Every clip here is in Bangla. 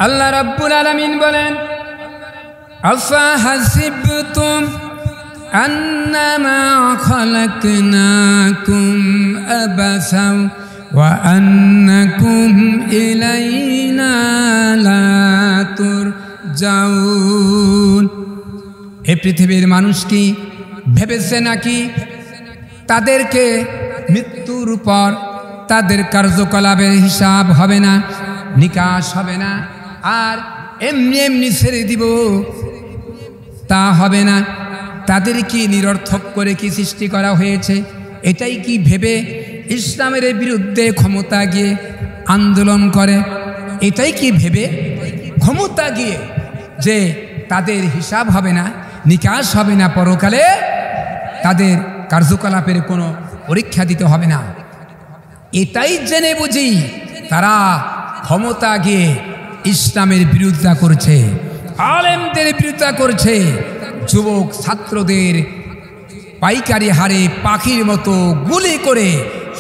আল্লাহ রাব্বুল আলামিন বলেন, আফা হাসিবতুম আন্নামা খালাকনাকুম আবাসাও ওয়া আন্নাকুম ইলাইনা লা তুরজাউন। এই পৃথিবীর মানুষ কি ভেবেছে নাকি তাদেরকে মৃত্যুর পর তাদের কার্যকলাপের হিসাব হবে না, নিকাশ হবে না, আর এমনি এমনি ছেড়ে দিব তা হবে না? তাদের কি নিরর্থক করে কি সৃষ্টি করা হয়েছে? এটাই কি ভেবে ইসলামের বিরুদ্ধে ক্ষমতা গিয়ে আন্দোলন করে? এটাই কি ভেবে ক্ষমতা গিয়ে যে তাদের হিসাব হবে না, নিকাশ হবে না, পরকালে তাদের কার্যকলাপের কোনো পরীক্ষা দিতে হবে না? এটাই জেনে বুঝি তারা ক্ষমতা গিয়ে ইসলামের বিরোধিতা করছে, আলেমদের বিরোধিতা করছে, যুবক ছাত্রদের পাইকারি হারে পাখির মতো গুলি করে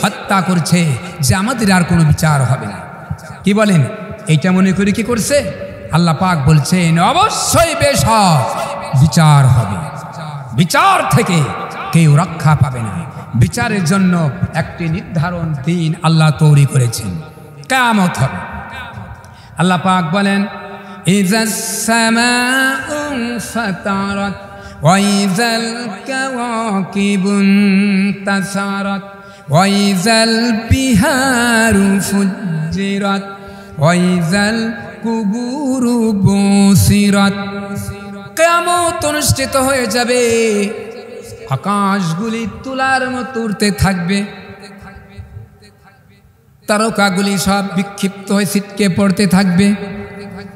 হত্যা করছে, যে আমাদের আর কোনো বিচার হবে না। কি বলেন? এইটা মনে করে কি করছে? আল্লাহ পাক বলছেন অবশ্যই বেশ বিচার হবে, বিচার থেকে কেউ রক্ষা পাবে না। বিচারের জন্য একটি নির্ধারণ দিন আল্লাহ তৈরি করেছেন, কিয়ামত হবে। আল্লাহ পাক বলেন, ইযাস সামাউ ফাতারাত ওয়া ইযাল কাওয়াকিবুন তাসারাত ওয়া ইযাল বিহারু ফুজ্জিরাত ওয়া ইযাল কুবুরু বুসিরাত। কিয়ামত অনুষ্ঠিত হয়ে যাবে, আকাশগুলি তুলার মতো উড়তে থাকবে, তারকাগুলি সব বিক্ষিপ্ত হয়ে ছিটকে পড়তে থাকবে,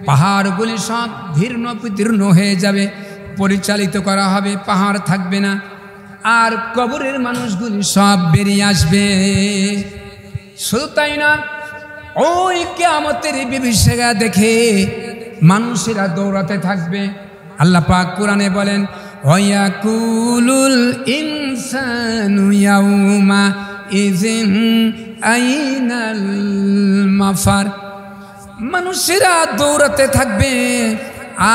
পাহাড়গুলি সব ধীর্ণ বিদীর্ণ হয়ে যাবে, পরিচালিত করা হবে, পাহাড় থাকবে না, আর কবরের মানুষগুলি সব বেরিয়ে আসবে। শুধু তাই না, ওই কিয়ামতের বিভীষিকা দেখে মানুষেরা দৌড়াতে থাকবে। আল্লাহ পাক কোরআনে বলেন, ওয়ায়াকুলুল ইনসানু ইয়াউমা ইযিন আইনাল মাফার। মানুষেরা দৌড়াতে থাকবে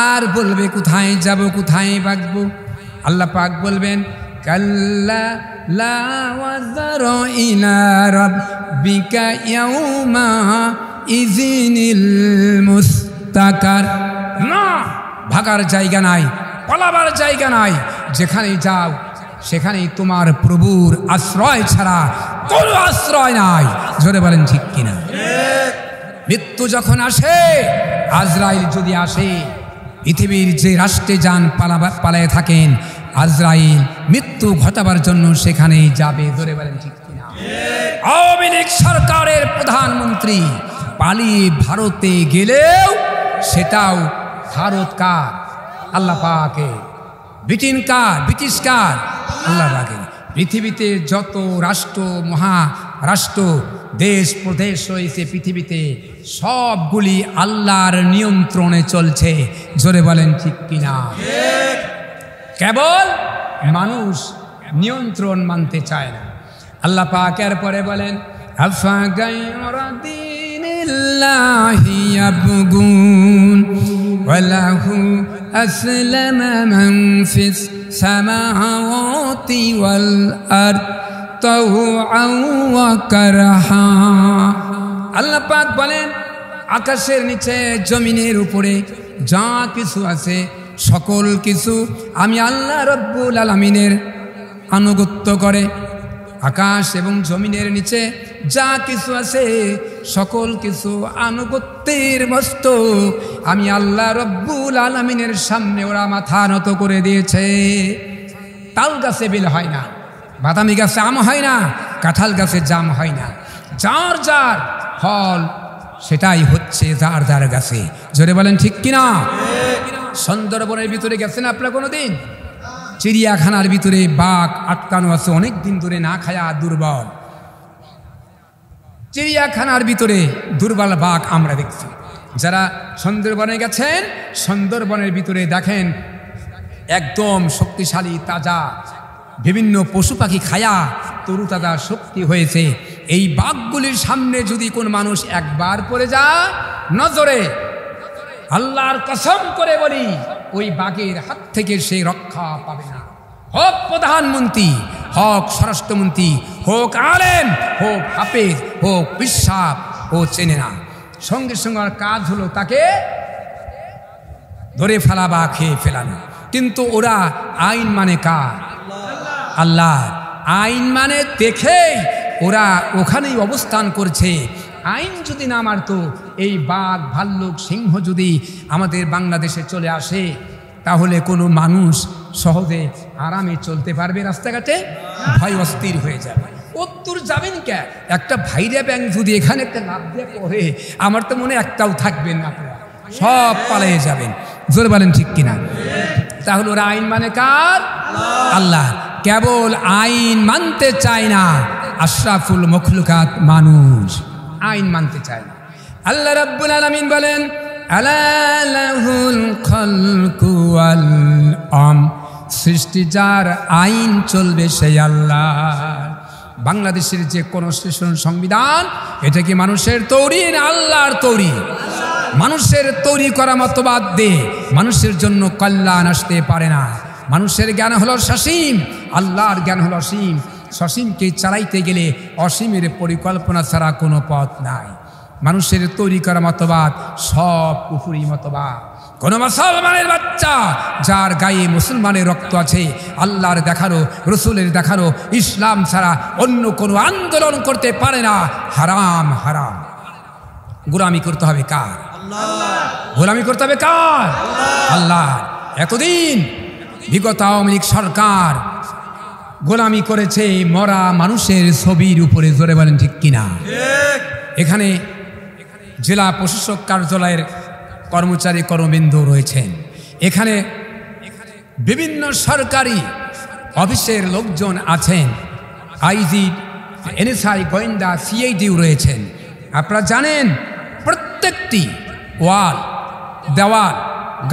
আর বলবে কোথায় যাব, কোথায় ভাগবো। আল্লাহ পাক বলবেন, কাল্লা লা ওয়াযার ইলা রাব্বিকা ইয়াউমা ইযিনিল মুস্তাকার। না, ভাগার জায়গা নাই, পালাবার জায়গা নাই, যেখানেই যাও সেখানেই তোমার প্রভুর আশ্রয় ছাড়া কোনো আশ্রয় নাই। জোরে বলেন ঠিক কিনা? মৃত্যু যখন আসে, আজরাইল যদি আসে, পৃথিবীর যে রাষ্ট্রে যান পালায় থাকেন, আজরাইল মৃত্যু ঘটাবার জন্য সেখানেই যাবে। জোরে বলেন ঠিক কিনা? আওয়ামী লীগ সরকারের প্রধানমন্ত্রী পালিয়ে ভারতে গেলেও সেটাও ভারত কার? আল্লাহ পাকে। ব্রিটেন কার? ব্রিটিশ কার? আল্লাহ পাকে। পৃথিবীতে যত রাষ্ট্র, মহারাষ্ট্র, দেশ প্রদেশ রয়েছে পৃথিবীতে, সবগুলি আল্লাহর নিয়ন্ত্রণে চলছে। জোরে বলেন ঠিক কিনা? কেবল মানুষ নিয়ন্ত্রণ মানতে চায় না। আল্লাহ পাক এরপরে বলেন, আফা গায়রা দীনিল্লাহি ইয়াবগুন ওয়া লাহু আসলামা মান ফিস সামাওয়াতি ওয়াল আরদ তাওআন ওয়া কারহা। আল্লাহ পাক বলেন, আকাশের নিচে জমিনের উপরে যা কিছু আছে সকল কিছু আমি আল্লাহ রব্বুল আলামিনের আনুগত্য করে। আকাশ এবং জমিনের নিচে যা কিছু আছে সকল কিছু আনুগত্যের বস্তু আমি আল্লাহ রব্বুল আলামিনের সামনে ওরা মাথা নত করে দিয়েছে। তাল গাছে বেল হয় না, বাদামি গাছে আম হয় না, কাঁঠাল গাছে জাম হয় না, যার যার ফল সেটাই হচ্ছে যার যার গাছে। জোরে বলেন ঠিক কিনা? সুন্দরবনের ভিতরে গেছেন আপনারা কোনোদিন? চিড়িয়াখানার ভিতরে বাঘ আটকানো আছে, অনেক দিন ধরে না খায়া দুর্বল। চিড়িয়াখানার ভিতরে দুর্বল বাঘ আমরা দেখছি। যারা সুন্দরবনে গেছেন, সুন্দরবনের ভিতরে দেখেন একদম শক্তিশালী তাজা বিভিন্ন পশু পাখি খায়া তরুতাজা শক্তি হয়েছে। এই বাঘগুলির সামনে যদি কোন মানুষ একবার পড়ে যায়, নজরে আল্লাহর কসম করে বলি ওই বাঘের হাত থেকে সে রক্ষা পাবে না। হোক প্রধানমন্ত্রী, হোক স্বরাষ্ট্রমন্ত্রী, হোক আলেম, হোক হাফেজ, হোক বিশ্বাস, ও চেনে না। সঙ্গে সঙ্গে কাজ হলো তাকে ধরে ফেলা বা খেয়ে ফেলানো। কিন্তু ওরা আইন মানে কার? আল্লাহ। আইন মানে দেখেই ওরা ওখানেই অবস্থান করছে। আইন যদি না মানতো, এই বাঘ, ভাল্লুক, সিংহ যদি আমাদের বাংলাদেশে চলে আসে, তাহলে কোনো মানুষ সহজে আরামে চলতে পারবে রাস্তাঘাটে? ভয় অস্থির হয়ে যাবে। উত্তর যাবেন কে? একটা ভাইরা ব্যাংক যদি এখানে একটা লাভ দিয়ে পড়ে, আমার তো মনে একটাও থাকবেন না, আপনারা সব পালিয়ে যাবেন। জোরে বলেন ঠিক কিনা? তাহলে ওরা আইন মানে কার? আল্লাহ। কেবল আইন মানতে চায় না আশরাফুল মখলুকাত মানুষ, আইন মানতে চায় না। আল্লাহ রাব্বুল আলামিন বলেন, আলা লাহুল খালকু ওয়াল আমর, সৃষ্টি যার, আইন চলবে সেই আল্লাহ। বাংলাদেশের যে কনস্টিটিউশন, সংবিধান, এটা কি মানুষের তৈরি না আল্লাহর তৈরি? মানুষের তৈরি করা মতবাদ দিয়ে মানুষের জন্য কল্যাণ আসতে পারে না। মানুষের জ্ঞান হলো সসীম, আল্লাহর জ্ঞান হলো অসীম। সসীমকে চালাইতে গেলে অসীমের পরিকল্পনা ছাড়া কোনো পথ নাই। মানুষের তৈরি করা মতবাদ সব কুফরি মতবাদ। কোন মুসলমানের বাচ্চা যার গায়ে মুসলমানের রক্ত আছে, আল্লাহর দেখানো, রসুলের দেখানো ইসলাম ছাড়া অন্য কোনো আন্দোলন করতে পারে না। হারাম হারাম। গোলামি করতে হবে কার? গোলামি করতে হবে কার? আল্লাহ। এতদিন বিগত আওয়ামী লীগ সরকার গোলামি করেছে মরা মানুষের ছবির উপরে। জোরে বলেন ঠিক কিনা? এখানে জেলা প্রশাসক কার্যালয়ের কর্মচারী কর্মবৃন্দ রয়েছেন, এখানে বিভিন্ন সরকারি অফিসের লোকজন আছেন, আইজি, এনএসআই, গোয়েন্দা, সিআইডিও রয়েছেন। আপনারা জানেন প্রত্যেকটি ওয়াল, দেওয়াল,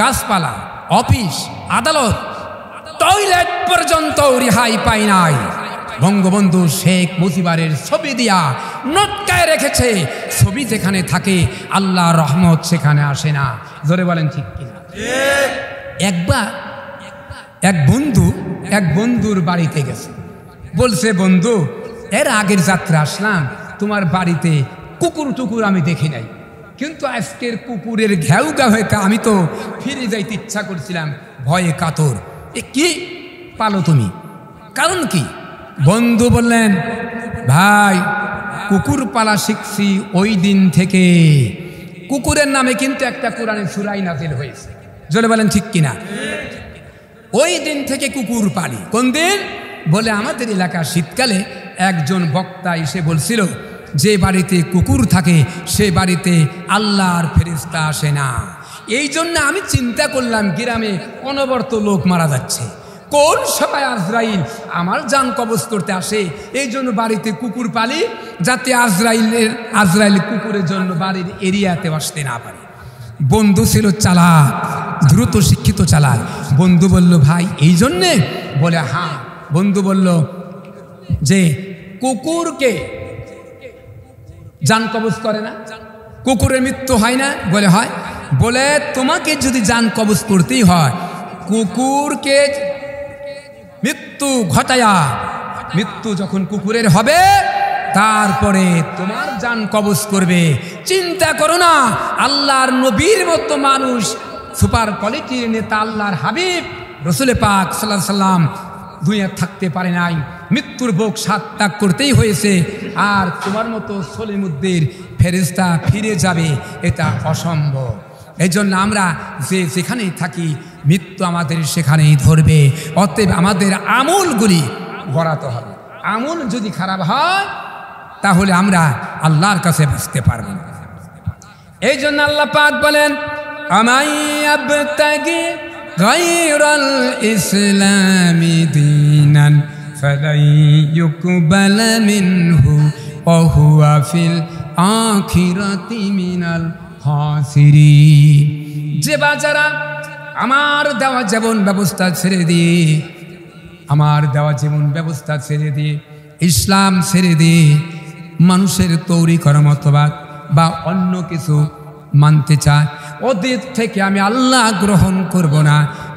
গাছপালা, অফিস, আদালত, টয়লেট পর্যন্ত রেহাই পায় নাই। বঙ্গবন্ধু শেখ মুজিবের ছবি দিয়া নটকায় রেখেছে। ছবি যেখানে থাকে আল্লাহর রহমত সেখানে আসে না। জোরে বলেন ঠিক কিনা? একবার এক বন্ধুর বাড়িতে গেছে, বলছে, বন্ধু, এর আগের যাত্রা আসলাম, তোমার বাড়িতে কুকুর টুকুর আমি দেখি নাই, কিন্তু আজকের কুকুরের ঘেউ গা হয়ে আমি তো ফিরে যাইতে ইচ্ছা করছিলাম, ভয়ে কাতর। এ কি পালো তুমি? কারণ কি? বন্ধু বললেন, ভাই, কুকুর পালা শিখছি ওই দিন থেকে। কুকুরের নামে কিন্তু একটা কোরআনে সূরা নাজিল হয়েছে। জোরে বলেন ঠিক কিনা? ওই দিন থেকে কুকুর পালি। কোন দিন? বলে আমাদের এলাকা শীতকালে একজন বক্তা এসে বলছিল, যে বাড়িতে কুকুর থাকে সে বাড়িতে আল্লাহর ফেরেশতা আসে না। এই জন্য আমি চিন্তা করলাম, গ্রামে অনবরত লোক মারা যাচ্ছে, কোন সময় আজরাইল আমার জান কবজ করতে আসে। এই জন্য বাড়িতে কুকুর পালি, যাতে আজরাইল কুকুরের জন্য বাড়ির এরিয়াতে আসতে না পারে। বন্ধু ছিল চালাক, দ্রুত শিক্ষিত চালাক। বন্ধু বলল, ভাই এই জন্যে? বলে হ্যাঁ। বন্ধু বলল যে কুকুরকে জান কবজ করে না, কুকুরের মৃত্যু হয় না? বলে হয়। বলে তোমাকে যদি জান কবজ করতেই হয়, কুকুরকে মৃত্যু ঘটায়া, মৃত্যু যখন কুকুরের হবে তারপরে তোমার জান কবজ করবে। চিন্তা করো না, আল্লাহর নবীর মতো মানুষ, সুপার কোয়ালিটির নেতা আল্লাহর হাবিব রসুল পাক সাল্লাল্লাহু আলাইহি সাল্লাম দুনিয়া থাকতে পারে নাই, মৃত্যুর বুক স্বাদ ত্যাগ করতেই হয়েছে। আর তোমার মতো সলিমুদ্দিন ফেরেশতা ফিরে যাবে, এটা অসম্ভব। এই জন্য আমরা যেখানেই থাকি, মৃত্যু আমাদের সেখানেই ধরবে। অতএব আমাদের আমলগুলি গড়াতে হবে। আমল যদি খারাপ হয় তাহলে আমরা আল্লাহর কাছে বাঁচতে পারব না। এই জন্য আল্লাহ পাক বলেন, আমাইয়াবতাগি গায়রাল ইসলামি দীনান ফালাই ইউকবালা মিনহু ওয়া হুয়া ফিল আখিরাতি মিনাল খাসিরিন। যে বাজারা আমার দেওয়া জীবন ব্যবস্থা ছেড়ে দিয়ে, আমার দেওয়া জীবন ব্যবস্থা ছেড়ে দিয়ে, ইসলাম ছেড়ে দিয়ে মানুষের তৈরি করা মতবাদ বা অন্য কিছু মানতে চায় ওদের থেকে আমি আল্লাহ গ্রহণ করব না,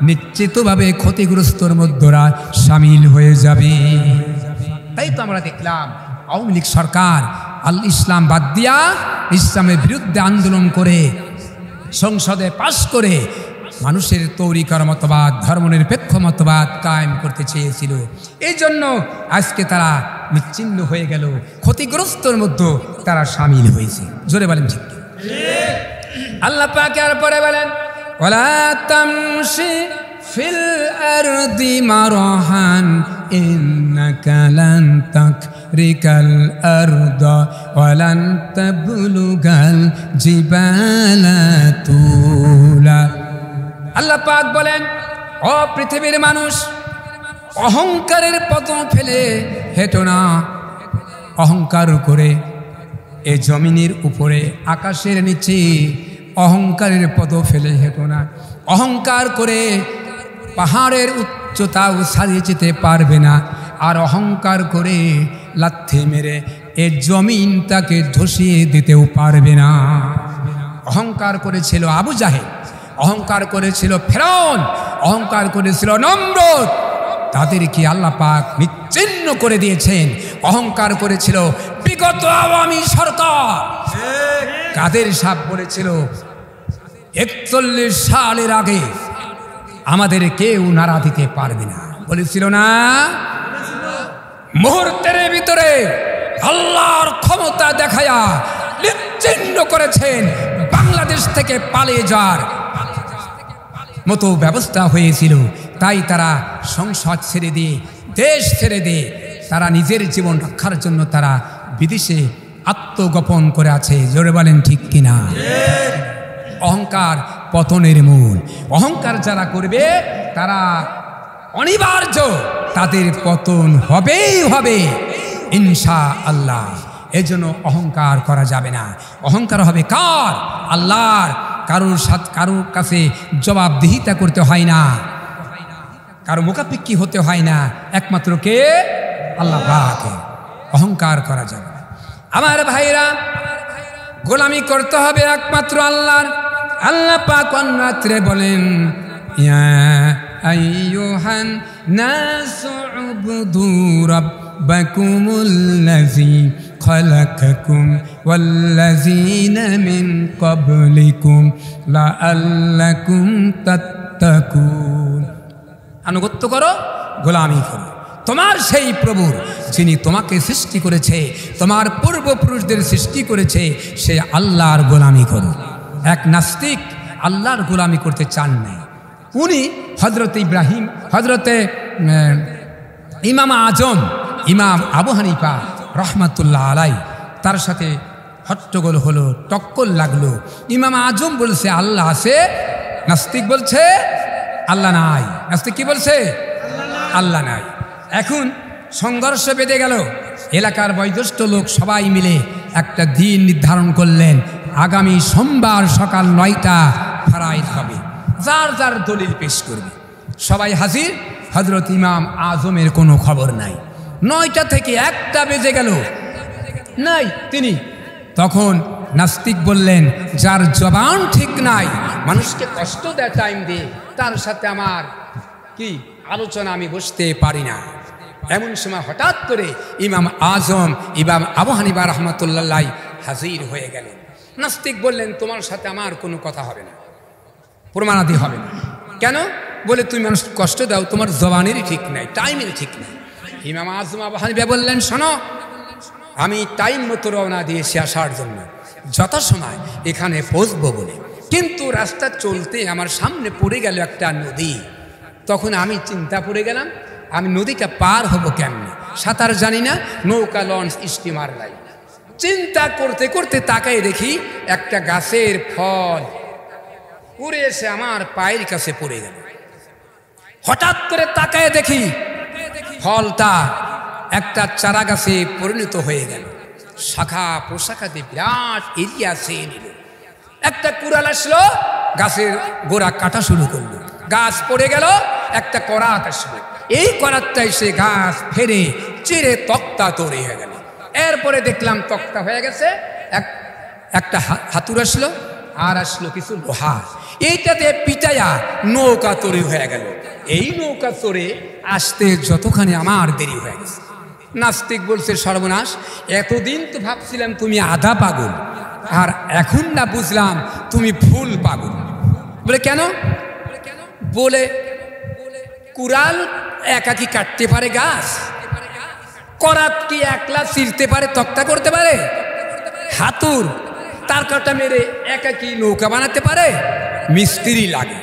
নিশ্চিতভাবে ক্ষতিগ্রস্তর মধ্যরা সামিল হয়ে যাবে। তাই তো আমরা দেখলাম আওয়ামী লীগ সরকার আল ইসলাম বাদ দিয়া ইসলামের বিরুদ্ধে আন্দোলন করে সংসদে পাশ করে মানুষের তৈরি করা মতবাদ, ধর্মনিরপেক্ষ মতবাদ কায়েম করতে চেয়েছিল। এই জন্য আজকে তারা নিশ্চিহ্ন হয়ে গেল, ক্ষতিগ্রস্তর মধ্যে তারা সামিল হয়েছে। জোরে বলেন ঠিক? আল্লাহ পাক আর পরে বলেন ওয়ালা তামশি ফিল আরদি মারহান ইন্নাকা লান তাকরিকাল আরদা ওয়ালান তাবলুগাল জিবালা তুলা। আল্লাহ পাক বলেন, ও পৃথিবীর মানুষ, অহংকারের পতন ফেলে হেঁটো না। অহংকার করে এ জমিনের উপরে আকাশের নিচে অহংকারের পদ ফেলে হেঁটো না। অহংকার করে পাহাড়ের উচ্চতাও ছাড়িয়ে যেতে পারবে না। আর অহংকার করে লাথি মেরে এ জমিনটাকে ধসিয়ে দিতেও পারবে না। অহংকার করেছিল আবু জাহেল, অহংকার করেছিল ফেরাউন, অহংকার করেছিল নমরুদ, তাদেরকে আল্লাহ পাক নিশ্চিহ্ন করে দিয়েছেন। অহংকার করেছিল বিগত আওয়ামী সরকার, কাদের সাহেব বলেছিল 41 সালের আগে আমাদের কেউ নাড়া দিতে পারবে না, বলেছিল না? মুহূর্তের ভিতরে আল্লাহর ক্ষমতা দেখায়া নিশ্চিহ্ন করেছেন। বাংলাদেশ থেকে পালিয়ে যাওয়ার মতো ব্যবস্থা হয়েছিল। তাই তারা সংসদ ছেড়ে দিয়ে, দেশ ছেড়ে দিয়ে তারা নিজের জীবন রক্ষার জন্য তারা বিদেশে আত্মগোপন করে আছে। জোরে বলেন ঠিক কিনা? অহংকার পতনের মূল। অহংকার যারা করবে তারা অনিবার্য, তাদের পতন হবেই হবে ইনশাআল্লাহ। এজন্য অহংকার করা যাবে না। অহংকার হবে কার? আল্লাহর। কারোর কাছে জবাবদিহিতা করতে হয় না, কারো মুখাপেক্ষী হতে হয় না, একমাত্র কে? আল্লাহ পাকে। অহংকার করা যাবে না। আমার ভাইরা, গোলামি করতে হবে একমাত্র আল্লাহর। আল্লাহ পাক রাত্রে বলেন, ইয়া আইয়ুহান নাসু উবুদু রাব্বাকুমুল্লাযী খালাকাকুম ওয়াল্লাযীনা মিন ক্বাবলিকুম লাআল্লাকুম তাত্তাকুন। আনুগত্য করো, গোলামি করো তোমার সেই প্রভুর, যিনি তোমাকে সৃষ্টি করেছে, তোমার পূর্বপুরুষদের সৃষ্টি করেছে, সে আল্লাহর গোলামি করো। এক নাস্তিক আল্লাহর গোলামি করতে চান নাই। উনি হজরতে ইব্রাহিম, হজরতে ইমাম আজম, ইমাম আবু হানিফা রহমাতুল্লাহ আলাই, তার সাথে হট্টগোল হলো, টক্কর লাগলো। ইমাম আজম বলছে আল্লাহ আছে, নাস্তিক বলছে আল্লাহ নাই। নাস্তিক কি বলছে? আল্লাহ নাই। এখন সংঘর্ষ বেঁধে গেল। এলাকার বয়োজ্যেষ্ঠ লোক সবাই মিলে একটা দিন নির্ধারণ করলেন, আগামী সোমবার সকাল 9টা ফারাইদ হবে, যার যার দলিল পেশ করবে। সবাই হাজির। হজরত ইমাম আজমের কোনো খবর নাই। 9টা থেকে 1টা বেজে গেল, নাই তিনি। তখন নাস্তিক বললেন, যার জবান ঠিক নাই, মানুষকে কষ্ট দেয় টাইম দিয়ে, তার সাথে আমার কি আলোচনা, আমি বসতে পারি না। এমন সময় হঠাৎ করে ইমাম আজম, ইমাম আবু হানিফা রহমাতুল্লাহ হাজির হয়ে গেলেন। নাস্তিক বললেন, তোমার সাথে আমার কোনো কথা হবে না, প্রমাণাদি হবে না। কেন? বলে তুমি মানুষ কষ্ট দাও, তোমার জবানেরই ঠিক নাই, টাইমের ঠিক নাই। ইমাম আজম আবু হানিফা বললেন, শোনো, আমি টাইম মতো রওনা দিয়েছি আসার জন্য, যথাসময় এখানে পৌঁছবো বলে, কিন্তু রাস্তা চলতে আমার সামনে পড়ে গেল একটা নদী। তখন আমি চিন্তা পড়ে গেলাম, আমি নদীটা পার হব কেমনে? সাঁতার জানি না, নৌকা, লঞ্চ, স্টিমার নাই। চিন্তা করতে করতে তাকাই দেখি একটা গাছের ফল উড়ে এসে আমার পায়ের কাছে পড়ে গেল। হঠাৎ করে তাকায় দেখি ফলটা একটা চারা গাছে পরিণত হয়ে গেল। শাখা প্রশাখাতে বিরাট এরিয়া চেয়ে নিল। একটা কুড়াল আসলো, গাছের গোড়া কাটা শুরু করলো, গাছ পড়ে গেল। একটা করাত আসলো, এই করাতটা এসে গাছ ফেরে চিরে তক্তা তৈরি হয়ে গেল। এরপরে দেখলাম তক্তা হয়ে গেছে। একটা হাতুড় আসলো, আর আসলো কিছু লোহা, এইটাতে পিটাইয়া নৌকা তৈরি হয়ে গেল। এই নৌকা চড়ে আসতে যতখানি আমার দেরি হয়ে গেছে। নাস্তিক বলছে, সর্বনাশ, এতদিন তো ভাবছিলাম তুমি আধা পাগল, আর এখন না বুঝলাম তুমি ফুল পাগল। বলে কেন? বলে কুড়াল একা কি কাটতে পারে গাছ? করাত কি একলা চিরতে পারে, তক্তা করতে পারে? হাতুর তার কাটা মেরে একা কি নৌকা বানাতে পারে? মিস্ত্রি লাগে।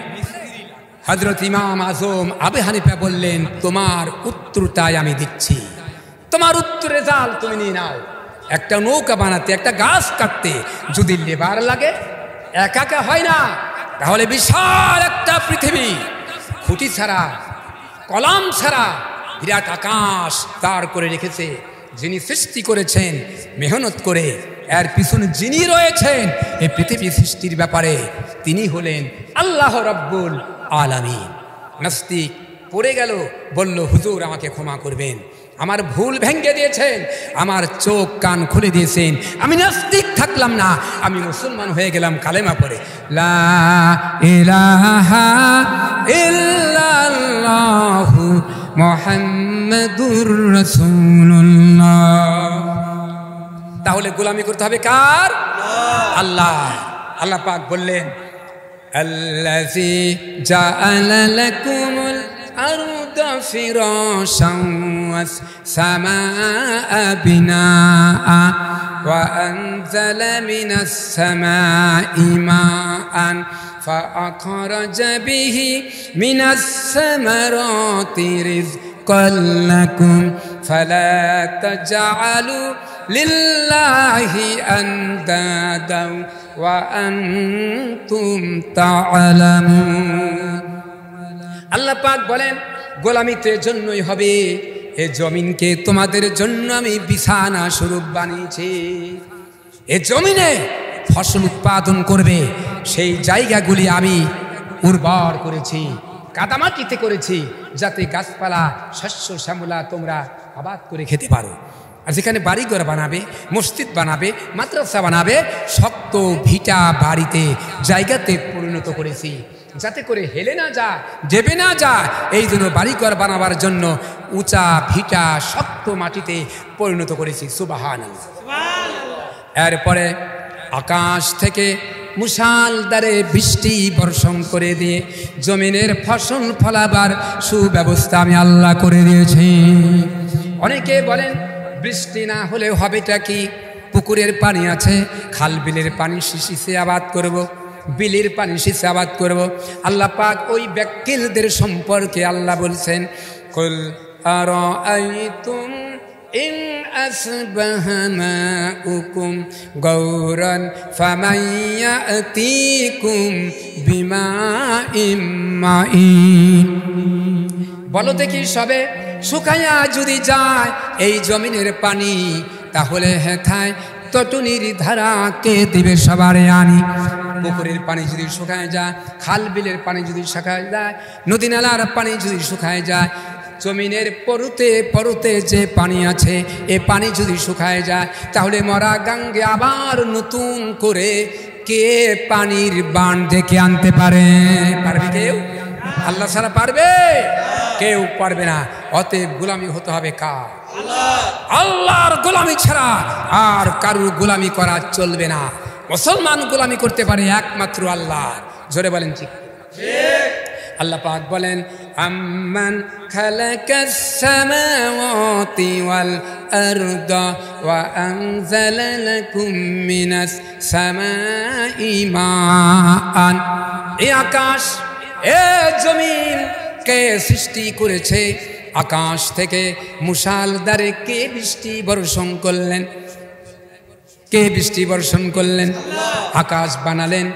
হযরত ইমাম আজম আবু হানিফা বললেন, তোমার উত্তরটাই আমি দিচ্ছি, তোমার উত্তরে জাল তুমি নিয়ে নাও। একটা নৌকা বানাতে, একটা গাছ কাটতে যদি লেবার লাগে, একা একা হয় না। তাহলে বিশাল একটা পৃথিবী, খুঁটি ছাড়া, কলাম ছাড়া বিরাট আকাশ দাঁড় করে রেখেছে। যিনি সৃষ্টি করেছেন মেহনত করে, এর পিছনে যিনি রয়েছেন এই পৃথিবী সৃষ্টির ব্যাপারে, তিনি হলেন আল্লাহ রাব্বুল আলামিন। নাস্তিক পড়ে গেল, বলল, হুজুর আমাকে ক্ষমা করবেন, আমার ভুল ভেঙে দিয়েছেন, আমার চোখ কান খুলে দিয়েছেন, আমি নাস্তিক থাকলাম না, আমি মুসলমান হয়ে গেলাম কালেমা পড়ে, লা ইলাহা ইল্লাল্লাহু মুহাম্মাদুর রাসূলুল্লাহ। তাহলে গোলামি করতে হবে কার? আল্লাহ। আল্লাহ পাক বললেন, আল্লাযী জাআলা লাকুমুল আরদা ফিরাশান ওয়াস সামাআ বিনাআ ওয়া আনজালা মিনাস সামাই মাআন ফাআখরাজা বিহি মিনাস সামারাতি রিজকান লাকুম ফালা তাজআলু লিল্লাহি আনদাদান ওয়া আনতুম তা'লামুন। আল্লাহ পাক বলেন, গোলামিতে জন্যই হবে, এ জমিনকে তোমাদের জন্য আমি বিছানা স্বরূপ বানিয়েছি। এ জমিনে ফসল উৎপাদন করবে সেই জায়গাগুলি আমি উর্বর করেছি, কাদামাটিতে করেছি, যাতে গাছপালা, শস্য শ্যামলা তোমরা আবাদ করে খেতে পারো। আর যেখানে বাড়িঘর বানাবে, মসজিদ বানাবে, মাদ্রাসা বানাবে, শক্ত ভিটা বাড়িতে, জায়গাতে পরিণত করেছি, যাতে করে হেলে না যা, দেবে না যা। এই জন্য বাড়িঘর বানাবার জন্য উঁচা ভিটা শক্ত মাটিতে পরিণত করেছি। সুবহানাল্লাহ। এরপরে আকাশ থেকে মুষলধারে বৃষ্টি বর্ষণ করে দিয়ে জমিনের ফসল ফলাবার সুব্যবস্থা আমি আল্লাহ করে দিয়েছি। অনেকে বলেন, বৃষ্টি না হলে হবেটা কি? পুকুরের পানি আছে, খাল বিলের পানি সিঁচে আবাদ করব, বিলের পানি সিঁচে আবাদ করব। আল্লাহ পাক ওই ব্যক্তিদের সম্পর্কে আল্লাহ বলছেন, কুল আরাআইতুম ইন আসবাহা মাউকুম গাওরান ফামান ইয়াতিকুম বিমাইম মাইন। বলো দেখি, সবে শুকাইয়া যদি যায় এই জমিনের পানি, তাহলে হেথায় তটুনির ধারা কে দিবে সবারে আনি। পুকুরের পানি যদি শুকায় যায়, খাল বিলের পানি যদি শুকায় যায়, নদী নালার পানি যদি শুকায় যায়, জমিনের পরতে পরতে যে পানি আছে এ পানি যদি শুকায় যায়, তাহলে মরা গাঙ্গে আবার নতুন করে কে পানির বান ডেকে আনতে পারে? পারবে কেউ? আল্লাহ ছাড়া পারবে? কেউ পারবে না। অতএব গোলামি হতে হবে কার? আল্লাহর গোলামি ছাড়া আর কারুর গোলামি করা চলবে না। মুসলমান গোলামি করতে পারে একমাত্র আল্লাহ। জোরে বলেন ঠিক? আল্লাহ পাক বলেন, আম্মান খালাকাস সামাওয়াতি ওয়াল আরদা ওয়া আনজালা লাকুম মিনাস সামাই মাআন। এই আকাশ, এ জমিন কে সৃষ্টি করেছে? আকাশ থেকে মুষলধারে কে বৃষ্টি বর্ষণ করলেন? কে বৃষ্টি বর্ষণ করলেন? আকাশ বানালেন,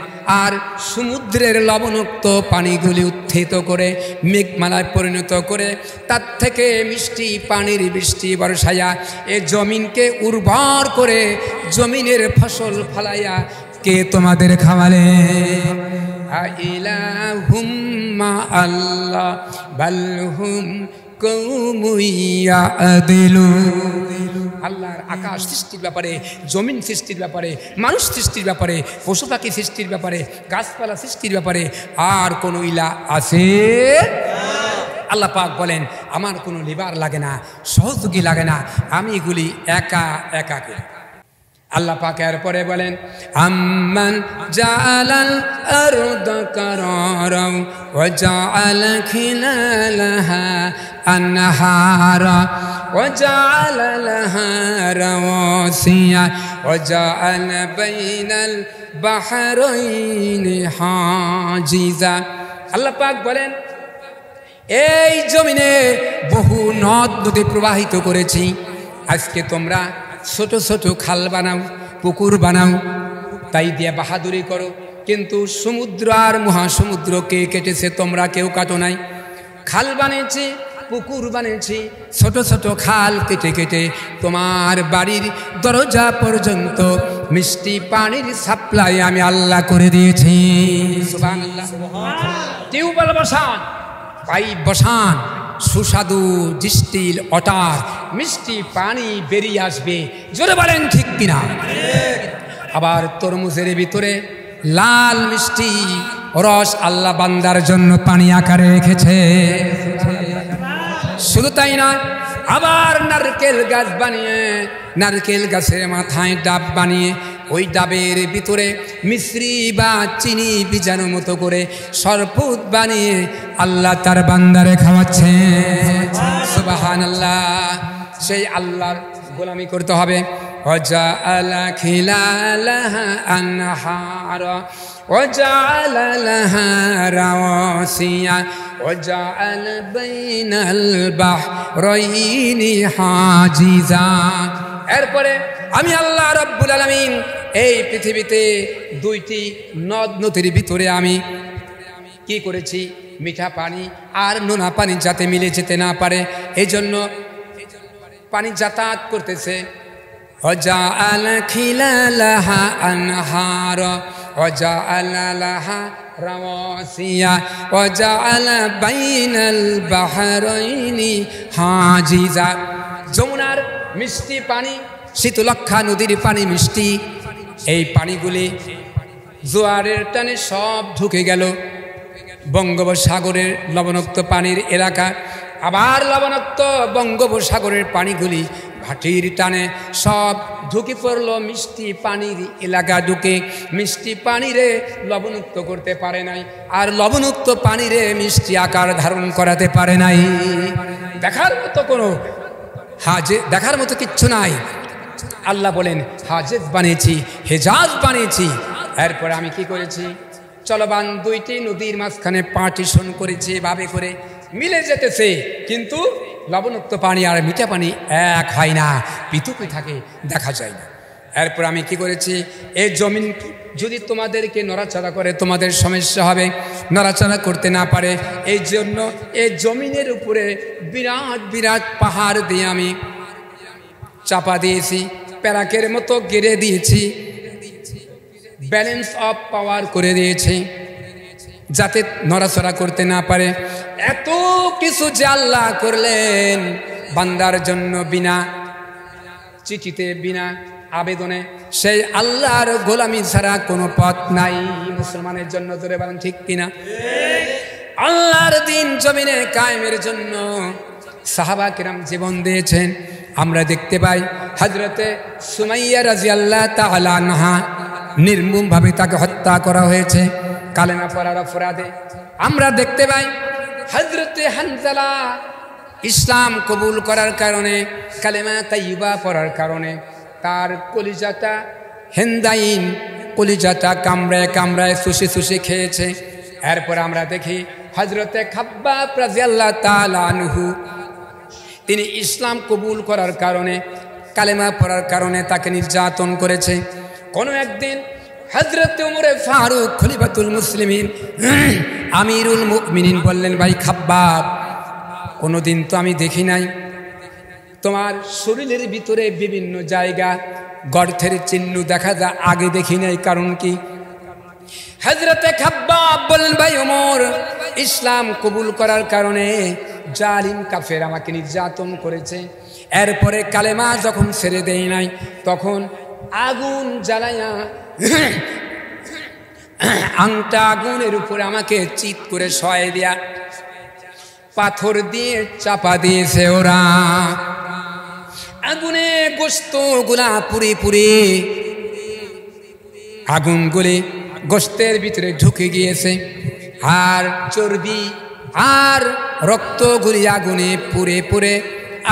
আর সমুদ্রের লবণাক্ত পানিগুলি উত্থিত করে মেঘমালায় পরিণত করে তার থেকে মিষ্টি পানির বৃষ্টি বর্ষাইয়া এ জমিনকে উর্বর করে জমিনের ফসল ফলাইয়া কে তোমাদের খাওয়ালে? আইলাহুম মা আল্লাহ বাল হুম কওমুন ইয়াদিলুন। আল্লাহর আকাশ সৃষ্টির ব্যাপারে, জমিন সৃষ্টির ব্যাপারে, মানুষ সৃষ্টির ব্যাপারে, পশু পাখি সৃষ্টির ব্যাপারে, গাছপালা সৃষ্টির ব্যাপারে আর কোনো ইলা আছে? আল্লাহ পাক বলেন আমার কোনো লিবার লাগে না, সহযোগী লাগে না, আমি এগুলি একা একা করি। আল্লাহ পাক এরপরে বলেন আম্মান জাআলাল আরদা কারারাও ওয়া জাআলা খিলালাহা আনহারা ওয়া জাআলা লাহা রাওয়াসিয়া ওয়া জাআলা বাইনাল বাহরাইনি হাজিজা। আল্লাহ পাক বলেন এই জমিনে বহু নদ নদী প্রবাহিত করেছি। আজকে তোমরা ছোট ছোট খাল বানাও, পুকুর বানাও, তাই দিয়ে বাহাদুরি করো, কিন্তু সমুদ্র আর মহাসমুদ্রকে কেটেছে, তোমরা কেউ কাটো নাই। খাল বানিয়েছি, পুকুর বানিয়েছি, ছোট ছোট খাল কেটে কেটে তোমার বাড়ির দরজা পর্যন্ত মিষ্টি পানির সাপ্লাই আমি আল্লাহ করে দিয়েছি। সুবহানাল্লাহ। টিউবওয়েল বসান, পাইপ বসান, সুস্বাদু ডিস্টিল ওয়াটার মিষ্টি পানি বেরিয়ে আসবে। জোরে বলেন ঠিক কিনা? আবার তরমুজের ভিতরে লাল মিষ্টি রস আল্লাহ বান্দার জন্য পানি আকারে রেখেছে। শুধু তাই নয়, আবার নারকেল গাছ বানিয়ে, নারকেল গাছের মাথায় ডাব বানিয়ে, ওই ডাবের ভিতরে মিশ্রি বা চিনি ভিজানোর মতো করে শরবত বানিয়ে আল্লাহ তার বান্দারে খাওয়াচ্ছে। সুবহানাল্লাহ। সেই আল্লাহর গোলামি করতে হবে। ওয়াজআলা খিলালাহা আনহারা ওয়াজআলা লাহা রাওয়াসিয়া ওয়াজআলা বাইনাল বাহরাইনি হাজিজা। এরপরে আমি আল্লাহ রাব্বুল আলামিন এই পৃথিবীতে দুইটি নদ নদীর ভিতরে আমি কি করেছি, মিঠা পানি আর নোনা পানি যাতে মিলে যেতে না পারে, এই জন্য পানি যাতায়াত করতেছে। ওয়াজআলা খিলালাহা আনহারা ওয়াজআলা লাহা রাওয়াসিয়া ওয়াজআলা বাইনাল বাহরাইনি হাজিজা। যমুনার মিষ্টি পানি, শীতলক্ষা নদীর পানি মিষ্টি, এই পানিগুলি জোয়ারের টানে সব ঢুকে গেল বঙ্গোপসাগরের লবণাক্ত পানির এলাকা। আবার লবণাক্ত বঙ্গোপসাগরের পানিগুলি ভাটির টানে সব ঢুকে পড়লো মিষ্টি পানির এলাকা। ঢুকে মিষ্টি পানিরে লবণাক্ত করতে পারে নাই, আর লবণাক্ত পানিরে মিষ্টি আকার ধারণ করাতে পারে নাই। দেখার মতো কোনো দেখার মতো কিচ্ছু নাই। আল্লাহ বলেন হাজেজ বানিয়েছি, হেজাজ বানিয়েছি। এরপরে আমি কি করেছি, চলবান দুইটি নদীর মাঝখানে পার্টিশন করেছি, এভাবে করে মিলে যেতেছে, কিন্তু লবণাক্ত পানি আর মিঠা পানি এক হয় না, পৃথক থাকে, দেখা যায় না। এরপর আমি কি করেছি, এই জমিন যদি তোমাদেরকে নড়াচড়া করে তোমাদের সমস্যা হবে, নড়াচড়া করতে না পারে, এই জন্য এই জমিনের উপরে বিরাট বিরাট পাহাড় দিয়ে আমি চাপা দিয়েছি, প্যারাকের মতো গেড়ে দিয়েছি, ব্যালেন্স অফ পাওয়ার করে দিয়েছি, যাতে নড়াচড়া করতে না পারে। এত কিছু যে আল্লাহ করলেন বান্দার জন্য, বিনা চিঠিতে, বিনা আবেদনে, সেই আল্লাহর গোলামি ছাড়া কোনো পথ নাই মুসলমানের জন্য। ধরে বলেন ঠিক কিনা? আল্লাহর দিন জমিনে কায়েমের জন্য সাহাবা কিরাম জীবন দিয়েছেন। আমরা দেখতে পাই হযরতে সুমাইয়া রাদিয়াল্লাহু তাআলা আনহা নির্মমভাবে তাকে হত্যা করা হয়েছে কালেমা পড়ার অপরাধে। আমরা দেখতে পাই হযরতে হানজালা ইসলাম কবুল করার কারণে, কালেমা তাইয়্যিবা পড়ার কারণে তার কলিজাটা হেন্দাইন, কলিজাটা কামড়ায় কামড়ায় চুষে চুষে খেয়েছে। এরপর আমরা দেখি হযরতে খাব্বাব রাদিয়াল্লাহু তাআলা আনহু, তিনি ইসলাম কবুল করার কারণে, কালেমা পড়ার কারণে তাকে নির্যাতন করেছে। কোনো একদিন হযরতে ওমর ফারুক খলিফাতুল মুসলিমিন, আমিরুল মুমিনিন বললেন, ভাই খাব্বাব, কোনোদিন তো আমি দেখি নাই তোমার শরীরের ভিতরে বিভিন্ন জায়গা গর্তের চিহ্ন দেখা যায়, আগে দেখি নাই, কারণ কি? হযরতে খাব্বাব বললেন, ভাই ওমর, ইসলাম কবুল করার কারণে জালিম কাফের আমাকে নির্যাতন করেছে, এরপরে কালেমা যখন ছেড়ে দেয় নাই, তখন আগুন জ্বালাইয়া আংটা আগুনের উপরে আমাকে চিৎ করে শয়ে দিয়া পাথর দিয়ে চাপা দিয়েছে ওরা। আগুনে গোস্ত গুলা পুড়ে পুড়ে আগুন গুলি গোস্তের ভিতরে ঢুকে গিয়েছে, আর চর্বি আর রক্তগুলি আগুনে পুড়ে পুড়ে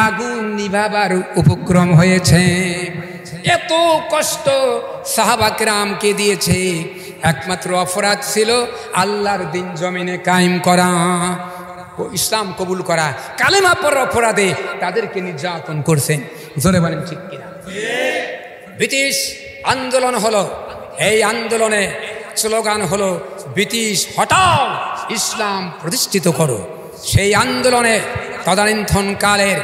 আগুন নিভাবার উপক্রম হয়েছে। এত কষ্ট সাহাবা কেরামকে দিয়েছে, একমাত্র অপরাধ ছিল আল্লাহর দিন জমিনে কায়েম করা, ইসলাম কবুল করা। কালেমা পড়ার অপরাধে তাদেরকে নির্যাতন করছেন। জোরে বলেন ঠিক কিনা? ব্রিটিশ আন্দোলন হলো, এই আন্দোলনে স্লোগান হলো ব্রিটিশ হটাও, ইসলাম প্রতিষ্ঠিত করো। সেই আন্দোলনে তদানীন্তন কালের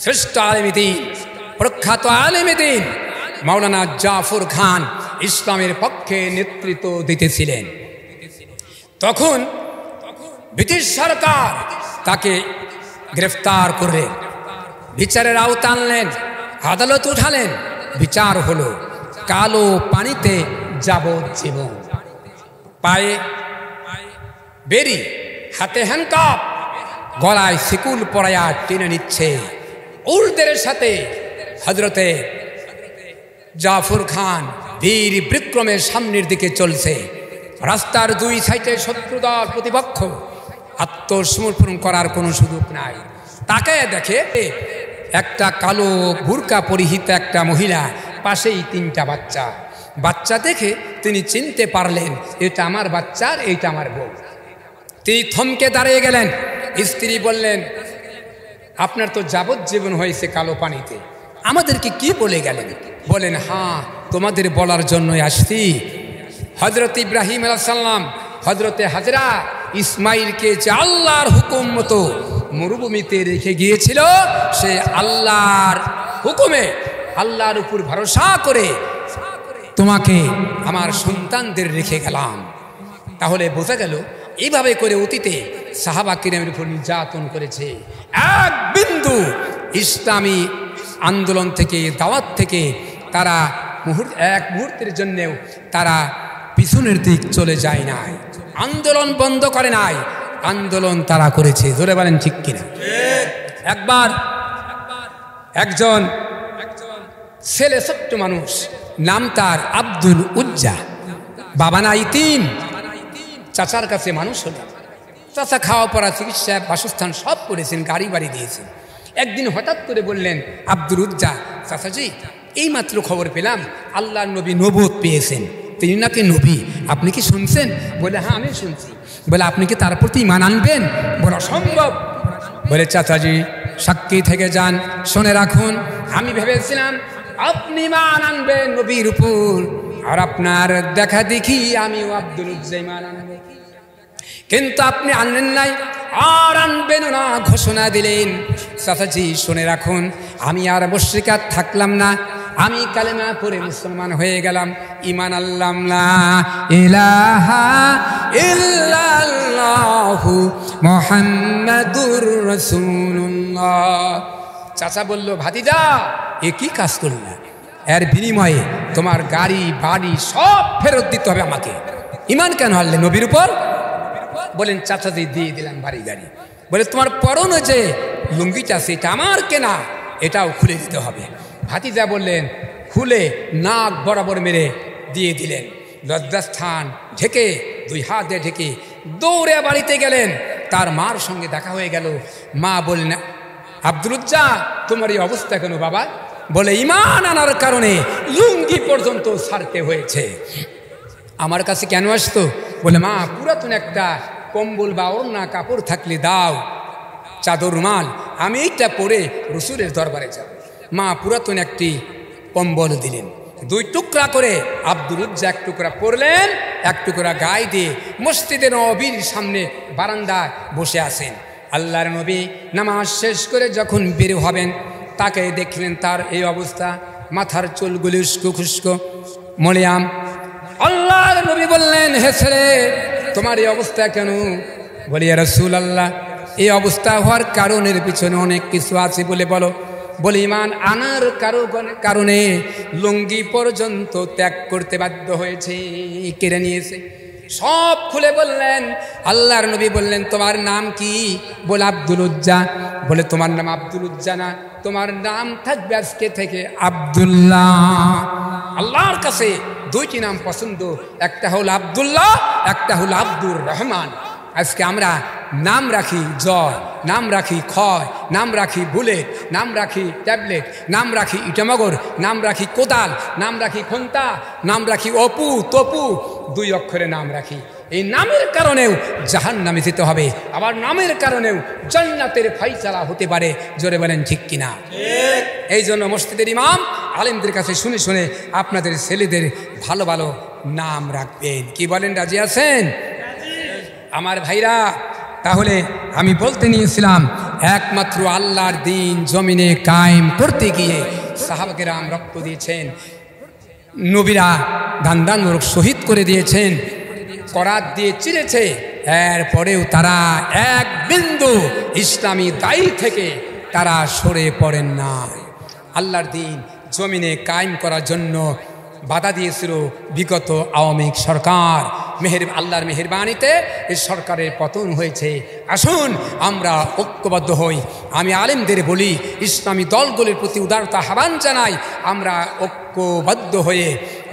শ্রেষ্ঠ আলেমে দ্বীন, প্রখ্যাত আলেমে দ্বীন মাওলানা জাফর খান ইসলামের পক্ষে নেতৃত্ব দিতেছিলেন। তখন ব্রিটিশ সরকার তাকে গ্রেফতার করে বিচারের আওতা আনলেন, আদালত উঠালেন, বিচার হলো কালো পানিতে যাবজ্জীবন, পায়ে বেরি, হাতে হ্যান্ডকাপ, গলায় শিকুল পরায়া টেনে নিচ্ছে। উর্দের সাথে হযরতে জাফর খান বীর বিক্রমে সামনের দিকে চলছে। রাস্তার দুই সাইডে শত্রুদল প্রতিপক্ষ, আত্মসমর্পণ করার কোনো সুযোগ নাই। তাকে দেখে একটা কালো বুরকা পরিহিত একটা মহিলা, পাশেই তিনটা বাচ্চা। বাচ্চা দেখে তিনি চিনতে পারলেন এটা আমার বাচ্চা আর এইটা আমার বউ। তিনি থমকে দাঁড়িয়ে গেলেন। স্ত্রী বললেন, আপনার তো যাবজ্জীবন হয়েছে কালো পানিতে, আমাদেরকে কি বলে গেলেন? বলেন, হ্যাঁ তোমাদের বলার জন্যই আসছি। হযরত ইব্রাহিম আলাইহিস সালাম হযরতে হাজরা ইসমাইলকে যে আল্লাহর হুকুম মতো মরুভূমিতে রেখে গিয়েছিল, সে আল্লাহর হুকুমে আল্লাহর উপর ভরসা করে তোমাকে আমার সন্তানদের রেখে গেলাম। তাহলে বোঝা গেল এইভাবে করে অতীতে সাহাবা কিরামের উপর নির্যাতন করেছে। এক বিন্দু ইসলামী আন্দোলন থেকে, দাওয়াত থেকে তারা এক মুহূর্তের জন্যেও তারা পিছনের দিক চলে যায় নাই, আন্দোলন বন্ধ করে নাই, আন্দোলন তারা করেছে। ধরে বলেন ঠিক কিনা? একবার একজন ছেলে, ছোট্ট মানুষ, নাম তার আব্দুল উজ্জা, বাবা নাই তিন, চাচার কাছে মানুষ হলেন। চাচা খাওয়া পড়া, চিকিৎসা, বাসস্থান সব করেছেন, গাড়ি বাড়ি দিয়েছেন। একদিন হঠাৎ করে বললেন আব্দুল উজ্জা, চাচাজি এইমাত্র খবর পেলাম আল্লাহর নবী নবুয়ত পেয়েছেন, তিনি নাকি নবী, আপনি কি শুনছেন? বলে, হ্যাঁ আমি শুনছি। বলে, আপনি কি তার প্রতি ঈমান আনবেন? বলে, অসম্ভব। বলে, চাচাজি সাক্ষী থেকে যান, শুনে রাখুন, আমি ভেবেছিলাম আপনি ঈমান আনবেন নবীর উপর, আর আপনার দেখা দেখি আমিও আব্দুল উজ্জা ঈমান আনবো, কিন্তু আপনি আনলেন নাই, আর আনবেন না ঘোষণা দিলেন। চাচাজি শুনে রাখুন, আমি আর মুশরিক থাকলাম না, আমি কালেমা পড়ে মুসলমান হয়ে গেলাম, ঈমান আনলাম লা ইলাহা ইল্লাল্লাহু মুহাম্মাদুর রাসূলুল্লাহ। চাচা বলল, ভাতিজা এ কি কাজ করলা? এর বিনিময়ে তোমার গাড়ি বাড়ি সব ফেরত দিতে হবে আমাকে। ঈমান কেন আনলে নবীর উপর? বলেন, চাচাজি দিয়ে দিলাম বাড়ি গাড়ি। বলে, তোমার পরনে যে লুঙ্গিটা সেটা আমার কেনা, এটাও খুলে দিতে হবে। ভাতিজা বললেন, খুলে নাক বরাবর মেরে দিয়ে দিলেন। লজ্জাস্থান ঢেকে, দুই হাত দিয়ে ঢেকে দৌড়ে বাড়িতে গেলেন। তার মার সঙ্গে দেখা হয়ে গেল। মা বললেন, আব্দুল উজ্জা তোমার এই অবস্থা কেন বাবা? বলে, ঈমান আনার কারণে লুঙ্গি পর্যন্ত ছাড়তে হয়েছে। আমার কাছে কেন আসতো? বলে, মা পুরাতন একটা কম্বল বা ওড়না কাপড় থাকলে দাও, চাদর রুমাল, আমি এইটা পরে রসুলের দরবারে যাব। মা পুরাতন একটি কম্বল দিলেন, দুই টুকরা করে। আব্দুল উজ্জা এক টুকরা পরলেন, এক টুকরা গায়ে দিয়ে মসজিদে নবীর সামনে বারান্দায় বসে আছেন। আল্লাহর নবী নামাজ শেষ করে যখন বের হবেন, তাকে দেখলেন তার এই অবস্থা, মাথার চুলগুলি উস্কো খুস্কো মলিয়াম। আল্লাহর নবী বললেন, হে ছেলে তোমার এই অবস্থা কেন? বলি, ইয়া রাসূলুল্লাহ এই অবস্থা হওয়ার কারণের পিছনে অনেক কিছু আছে বলে ইমান আনার কারণে লুঙ্গি পর্যন্ত ত্যাগ করতে বাধ্য হয়েছে, কেড়ে নিয়েছে। সব খুলে বললেন। আল্লাহর নবী বললেন, তোমার নাম কি? বলে আব্দুল উজ্জা। বলে তোমার নাম আব্দুল উজ্জা না, তোমার নাম থাকবে আজকে থেকে আব্দুল্লাহ। আল্লাহর কাছে দুইটি নাম পছন্দ, একটা হলো আব্দুল্লাহ, একটা হলো আব্দুর রহমান। আজকে আমরা নাম রাখি জয়, নাম রাখি ক্ষয়, নাম রাখি বুলেট, নাম রাখি ট্যাবলেট, নাম রাখি ইটামগর, নাম রাখি কোদাল, নাম রাখি খন্তা, নাম রাখি অপু তপু, 2 অক্ষরে নাম রাখি। এই নামের কারণেও জাহান্নামে যেতে হবে, আবার নামের কারণেও জান্নাতের ফাইসালা হতে পারে। জোরে বলেন ঠিক কিনা? এই জন্য মসজিদের ইমাম আলেমদের কাছে শুনে শুনে আপনাদের ছেলেদের ভালো ভালো নাম রাখবেন। কি বলেন, রাজি আছেন আমার ভাইরা? তাহলে আমি বলতে নিয়েছিলাম, একমাত্র আল্লাহর দিন জমিনে কায়েম করতে গিয়ে সাহাবাকেরাম রক্ত দিয়েছেন, নবীরা দান শহীদ করে দিয়েছেন, করাত দিয়ে চিরেছে। এরপরেও তারা এক বিন্দু ইসলামী দায়ী থেকে তারা সরে পড়েন না। আল্লাহর দিন জমিনে কায়েম করার জন্য বাধা দিয়েছিল বিগত আওয়ামী সরকার। আল্লাহর মেহেরবানিতে এই সরকারের পতন হয়েছে। আসুন আমরা ঐক্যবদ্ধ হই। আমি আলেমদের বলি, ইসলামী দলগুলির প্রতি উদারতা আহ্বান জানাই, আমরা ঐক্যবদ্ধ হয়ে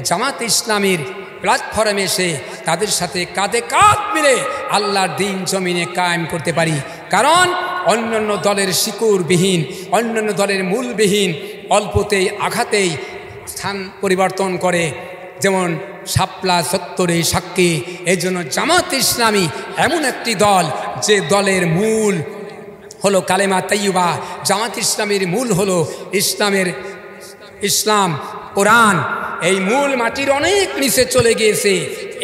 জামাত ইসলামীর প্ল্যাটফর্মে এসে তাদের সাথে কাঁধে কাঁধ মিলে আল্লাহর দিন জমিনে কায়েম করতে পারি। কারণ অন্যান্য দলের শিকড়বিহীন, অন্যান্য দলের মূলবিহীন, অল্পতেই আঘাতেই স্থান পরিবর্তন করে, যেমন শাপলা চত্বরে সাক্ষী। এই জন্য জামাত ইসলামী এমন একটি দল যে দলের মূল হলো কালেমা তাইয়্যিবা। জামাত ইসলামের মূল হলো ইসলাম কোরআন। এই মূল মাটির অনেক নিচে চলে গিয়েছে,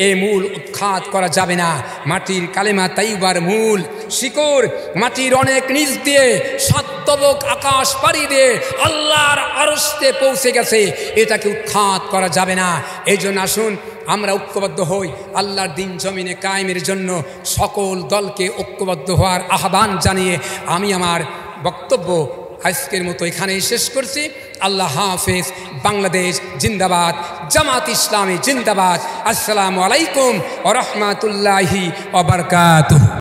এই মূল উৎখাত করা যাবে না। মাটির কালেমা তাইয়্যিবার মূল শিকড় মাটির অনেক নিচ দিয়ে সাতবক আকাশ পাড়ি দিয়ে আল্লাহর আরশে পৌঁছে গেছে, এটাকে উৎখাত করা যাবে না। এই জন্য আসুন আমরা ঐক্যবদ্ধ হই। আল্লাহর দিন জমিনে কায়েমের জন্য সকল দলকে ঐক্যবদ্ধ হওয়ার আহ্বান জানিয়ে আমি আমার বক্তব্য আজকের মতো এখানেই শেষ করছি। আল্লাহ হাফেজ। বাংলাদেশ জিন্দাবাদ, জামাত ইসলামী জিন্দাবাদ। আসসালামু আলাইকুম ওয়া রাহমাতুল্লাহি ওয়া বারাকাতুহু।